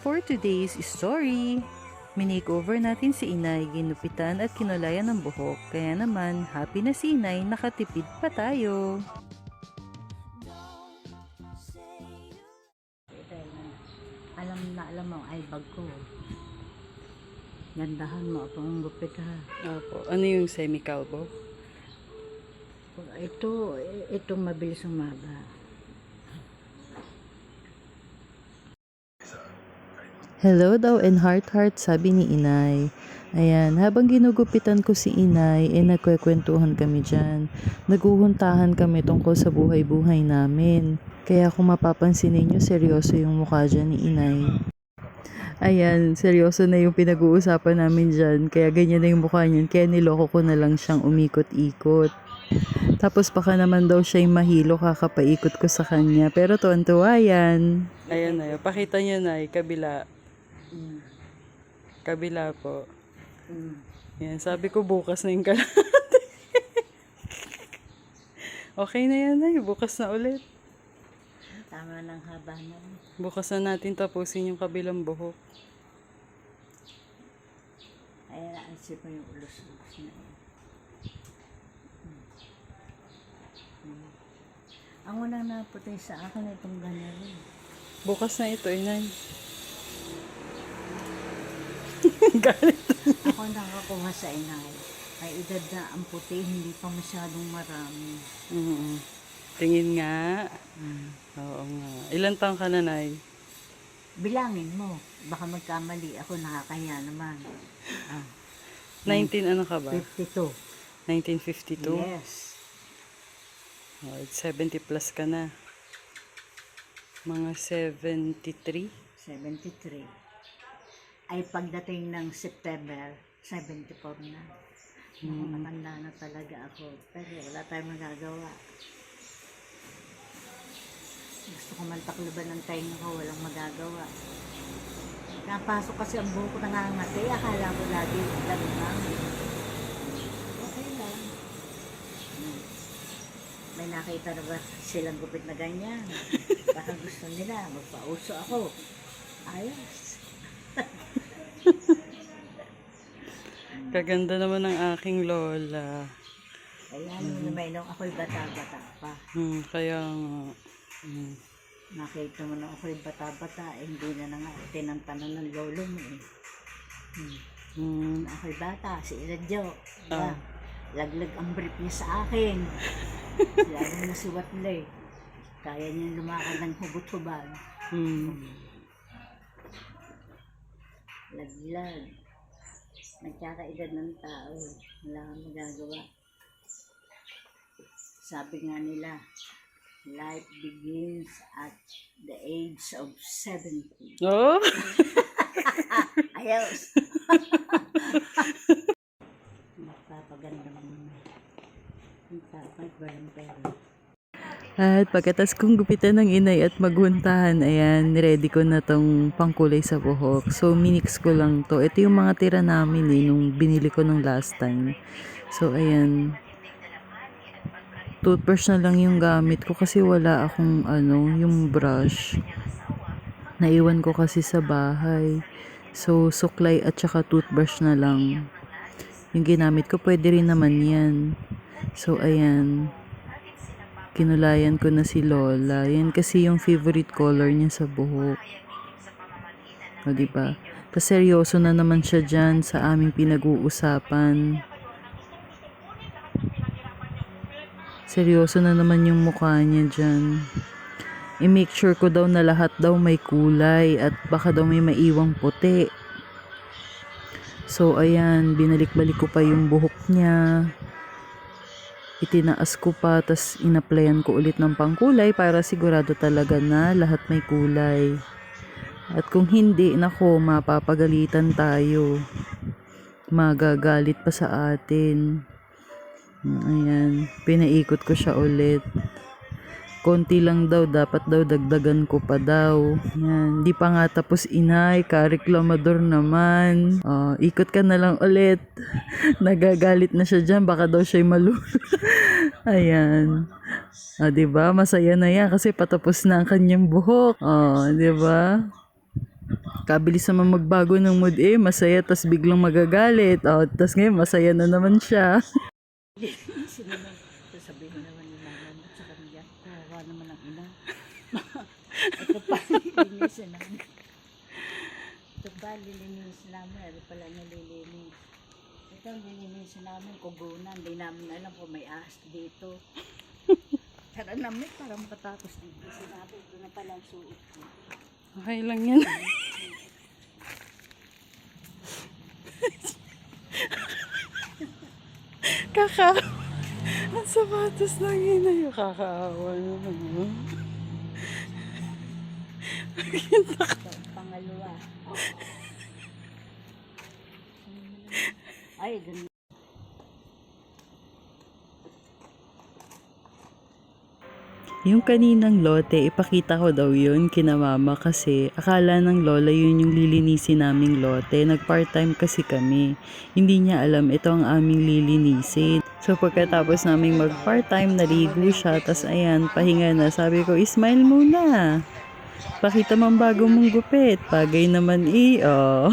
for today's story. Minake-over natin si Inay, ginupitan at kinulayan ng buhok. Kaya naman, happy na si Inay, nakatipid pa tayo. Alam mo, ay bag ko. Gandahan mo itong gupit ha. Opo. Ano yung semi-calvo? Itong mabilis umaba. Hello daw and heart sabi ni Inay. Ayan, habang ginugupitan ko si Inay, nagkwekwentuhan kami dyan. Naguhuntahan kami tungkol sa buhay-buhay namin. Kaya kung mapapansin ninyo, seryoso yung mukha dyan ni Inay. Ayan, seryoso na yung pinag-uusapan namin dyan. Kaya ganyan na yung mukha niyan. Kaya niloko ko na lang siyang umikot-ikot. Tapos baka naman daw siya yung mahilo kakapaikot ko sa kanya. Pero tuwan-tuwa yan. Ayan na, pakita niyo na, kabila. Kabila po. Yan, sabi ko bukas na yung kalahati. Okay na yan ay, bukas na ulit. Tama ng haba na. Bukas na natin tapusin yung kabilang buhok. Ayan, naisip mo yung ulos-ulos na yan. Ang unang naputay sa akin itong ganyan. Bukas na ito, Inay. Galit. Ako nakakuha sa Inay. Ay edad na ang puti, hindi pa masyadong marami. Tingin nga. Oo nga. Ilan taong ka na, Nay? Bilangin mo. Baka magkamali. Ako nakakahiya naman. 19 ano ka ba? 52. 1952? Yes. Oh, 70 plus ka na. Mga 73? 73. Ay pagdating ng September, 74 na. Matanda na talaga ako. Pero wala tayong magagawa. Gusto ko man takluban ng time ko, walang magagawa. Napasok kasi ang buhok ko nangangati. Akala ko lagi lang lang. Okay lang. May nakita na ba silang gupit na ganyan? Baka gusto nila, magpauso ako. Ayos. Kaganda naman ng aking lola. Kaya nung ako'y bata-bata pa. Kaya nga. Nakita mo na ako'y bata-bata, hindi na nga tinantanan ng lolo mo eh. Ako'y bata, si Iladyo. Laglag ang brief niya sa akin. Lalo na si Watley. Kaya niya lumakad ng hubot-hubad. Laglag. Nagkakaedad ng tao. Wala kang magagawa. Sabi nga nila, life begins at the age of 70. Oh? Ayos! Magpapaganda mo naman. Magpapaganda pera. At pagkatas kong gupitan ng Inay at maghuntahan, ayan, ready ko na tong pangkulay sa buhok. So, minix ko lang to. Ito yung mga tira namin nung binili ko nung last time. So, ayan. Toothbrush na lang yung gamit ko kasi wala akong, yung brush. Naiwan ko kasi sa bahay. So, suklay at saka toothbrush na lang. Yung ginamit ko, pwede rin naman yan. So, ayan. Kinulayan ko na si Lola. Yan kasi yung favorite color niya sa buhok. O, diba? Tapos seryoso na naman siya dyan sa aming pinag-uusapan. Seryoso na naman yung mukha niya dyan. I-make sure ko daw na lahat daw may kulay at baka daw may maiwang puti. So, ayan. Binalik-balik ko pa yung buhok niya. Itinaas ko pa, tas inaplayan ko ulit ng pangkulay para sigurado talaga na lahat may kulay. At kung hindi, nako, mapapagalitan tayo. Magagalit pa sa atin. Ayan, pinaikot ko siya ulit. Konti lang daw, dapat daw dagdagan ko pa daw. Yan, di pa nga tapos Inay, ka-reklamador naman. Ikot ka na lang ulit. Nagagalit na siya dyan, baka daw siya'y malulo. Ayan. Diba? Masaya na yan kasi patapos na ang kanyang buhok. Diba? Kabilis naman magbago ng mood eh. Masaya tas biglang magagalit. O, tas ngayon masaya na naman siya. Sino na, sasabihin naman ni mama mo sa kanya, kawawa naman ang ina. Ito pa, lilinisin namin. Ito pa, lilinisin namin. Ano pala nalilinis. Ito, lilinisin namin, kugunan. Hindi namin alam kung may ahas dito. Tara namin, para makatapos dito. Sinabi, ito na palang suot ko. Okay lang yan. Ang sapatos ng ina yung kakaawa naman. Ito, pangalawa. Ay, ganun. Yung kaninang lote, ipakita ko daw yun kina mama kasi akala ng lola yun yung lilinisin naming lote. Nag-part-time kasi kami. Hindi niya alam ito ang aming lilinisin. So pagkatapos naming mag-part-time, naligo siya. Tas ayan, pahinga na. Sabi ko, smile muna. Pakita mo ang bago mong gupit. Bagay naman oh.